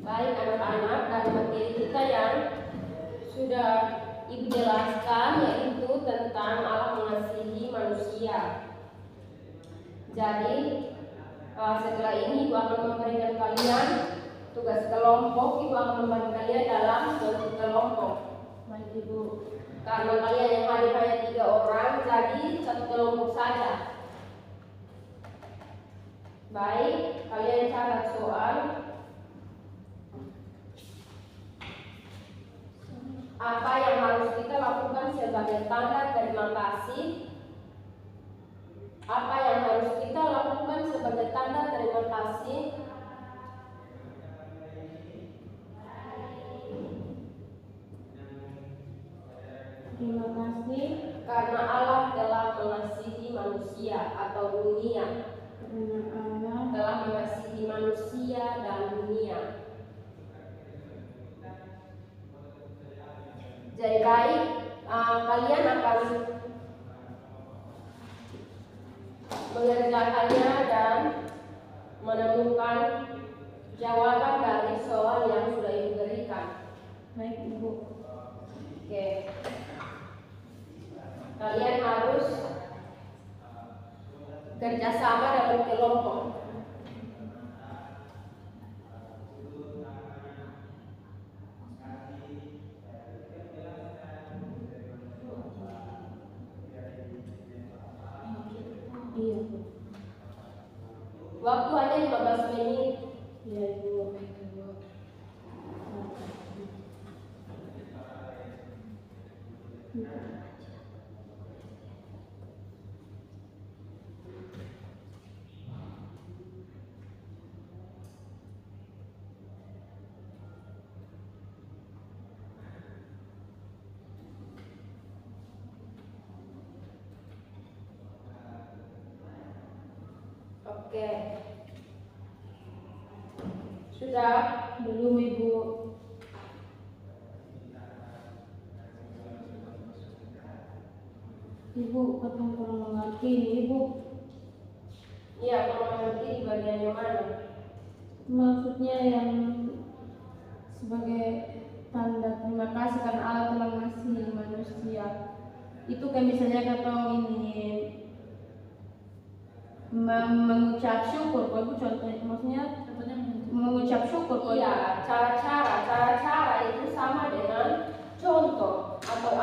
Baik anak-anak, dari materi kita yang sudah Ibu jelaskan yaitu tentang Allah mengasihi manusia. Jadi setelah ini Ibu akan memberikan kalian tugas kelompok. Ibu akan membagi kalian dalam bentuk kelompok. Baik Ibu. Karena kalian yang hadir hanya 3 orang, jadi satu kelompok saja. Baik, kalian catat soal. Apa yang harus kita lakukan sebagai tanda terima kasih? Apa yang harus kita lakukan sebagai tanda terima kasih? Terima kasih Karena Allah telah mengasihi manusia atau dunia. karena Allah Telah mengasihi manusia dan dunia. Jadi baik, kalian akan mengerjakannya dan menemukan jawaban dari soal yang sudah Ibu berikan. baik Ibu. Oke. Kalian harus kerjasama dalam kelompok. Iya Bu. Waktu hanya 15 menit. Iya Ibu. Oke. Sudah? Belum Ibu. Ibu katanya kurang mengerti nih Ibu. Iya, kalau mengerti di bagian yang mana? Maksudnya yang sebagai tanda terima kasih karena Allah telah mengasihi manusia. Itu kan misalnya kata ini mengucap syukur. Kok Ibu contohnya maksudnya mengucap syukur. Kok Iya, cara-cara itu sama dengan contoh atau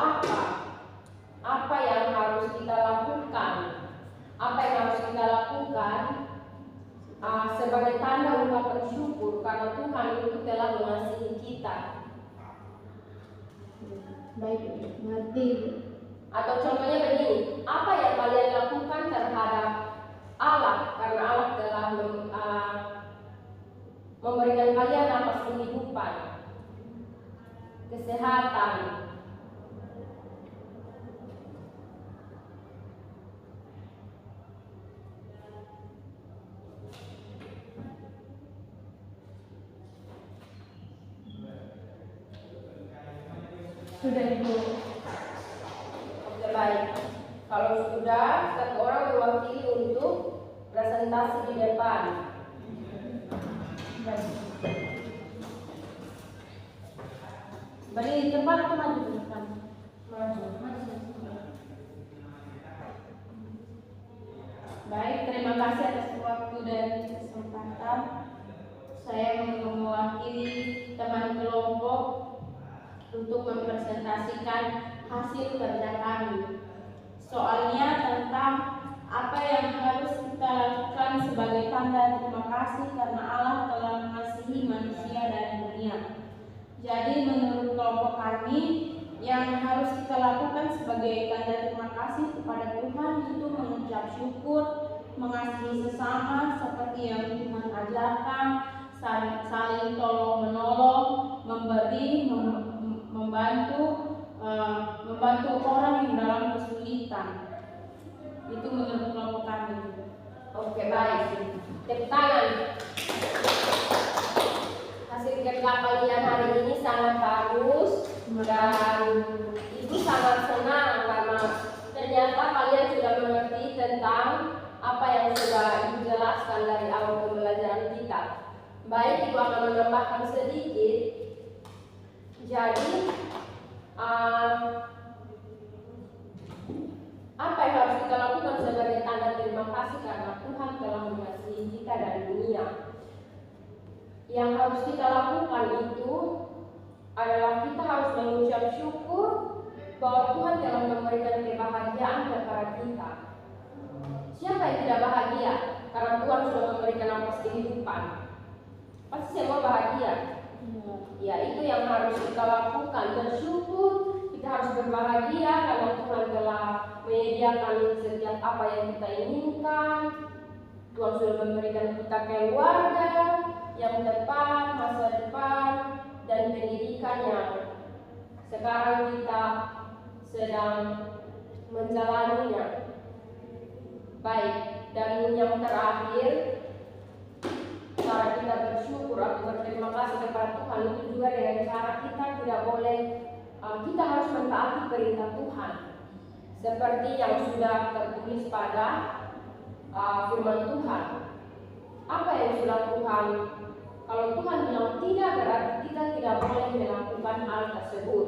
apa yang harus kita lakukan. Apa yang harus kita lakukan sebagai tanda ungkapan syukur karena Tuhan itu telah mengasihi kita. baik Ibu. Ngerti Ibu. Atau contohnya begini, apa yang kalian lakukan terhadap Allah karena Allah telah memberikan kalian nafas kehidupan, kesehatan. Sudah Ibu. Oke, baik. Kalau sudah, satu orang mewakili untuk presentasi di depan. Baik. Balik di tempat atau maju ke depan? Maju. Baik, terima kasih atas waktu dan kesempatan. Saya mewakili teman kelompok untuk mempresentasikan hasil kerja kami. Soalnya tentang apa yang harus kita lakukan sebagai tanda terima kasih karena Allah telah mengasihi manusia dan dunia. Jadi menurut kelompok kami, yang harus kita lakukan sebagai tanda terima kasih kepada Tuhan itu mengucap syukur, mengasihi sesama seperti yang Tuhan ajarkan, saling tolong menolong, memberi, membantu orang yang dalam kesulitan. Itu menurut kelompok kami. Oke, baik. Tepuk tangan. Hasil kerja kalian hari ini sangat bagus dan Ibu sangat senang karena ternyata kalian sudah mengerti tentang apa yang sudah Ibu jelaskan dari awal pembelajaran kita. Baik, Ibu akan menambahkan sedikit. Jadi, apa yang harus kita lakukan sebagai tanda terima kasih karena Tuhan telah mengasihi kita dan dunia? Yang harus kita lakukan itu adalah kita harus mengucap syukur bahwa Tuhan telah memberikan kebahagiaan kepada kita. Siapa yang tidak bahagia karena Tuhan sudah memberikan nafas kehidupan? Pasti semua bahagia. Ya, itu yang harus kita lakukan. Bersyukur, kita harus berbahagia karena Tuhan telah menyediakan setiap apa yang kita inginkan. Tuhan sudah memberikan kita keluarga yang tepat, masa depan, dan pendidikan yang sekarang kita sedang menjalaninya. Baik, dan yang terakhir, cara kita bersyukur atau berterima kasih kepada Tuhan itu juga dengan cara kita tidak boleh, kita harus mentaati perintah Tuhan seperti yang sudah tertulis pada firman Tuhan. Apa yang sudah Tuhan, kalau Tuhan bilang tidak, berarti kita tidak boleh melakukan hal tersebut.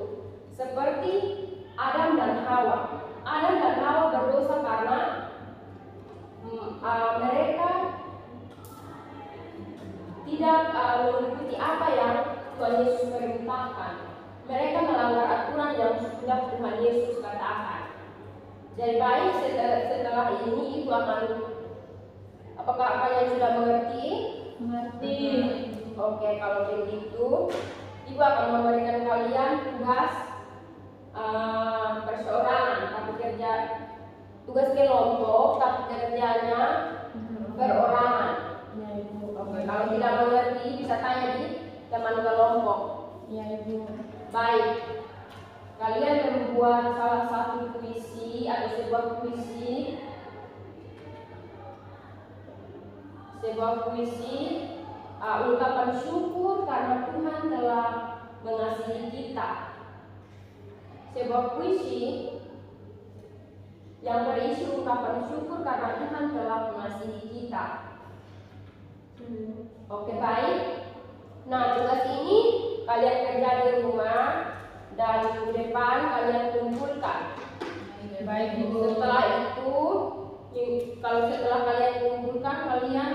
Seperti Adam dan Hawa. Adam dan Hawa berdosa karena mereka tidak mengikuti apa yang Tuhan Yesus perintahkan. Mereka melanggar aturan yang sudah Tuhan Yesus katakan. Jadi baik, setelah ini Ibu akan, apakah kalian sudah mengerti? Mengerti. Oke, kalau begitu Ibu akan memberikan kalian tugas perseorangan, tapi kerja tugas kelompok, tapi kerjanya perorangan. Ya, Ibu. Oke, kalau tidak mengerti bisa tanya di teman kelompok. Ya, Ibu. Baik, kalian membuat salah satu puisi atau sebuah puisi, ungkapan syukur karena Tuhan telah mengasihi kita. Sebuah puisi yang berisi ungkapan syukur karena Tuhan telah mengasihi kita. Oke, baik. Nah, tugas ini kalian kerja di rumah dan minggu depan kalian kumpulkan. Baik, Ibu. Setelah itu, kalau setelah kalian kumpulkan, kalian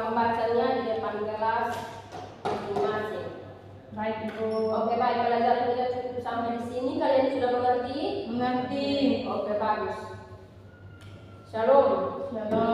membacanya di depan kelas masing-masing. Baik, Ibu. Oke, baik. Pelajaran kita cukup sampai di sini. Kalian sudah mengerti? Mengerti. Oke, bagus. Shalom. Shalom.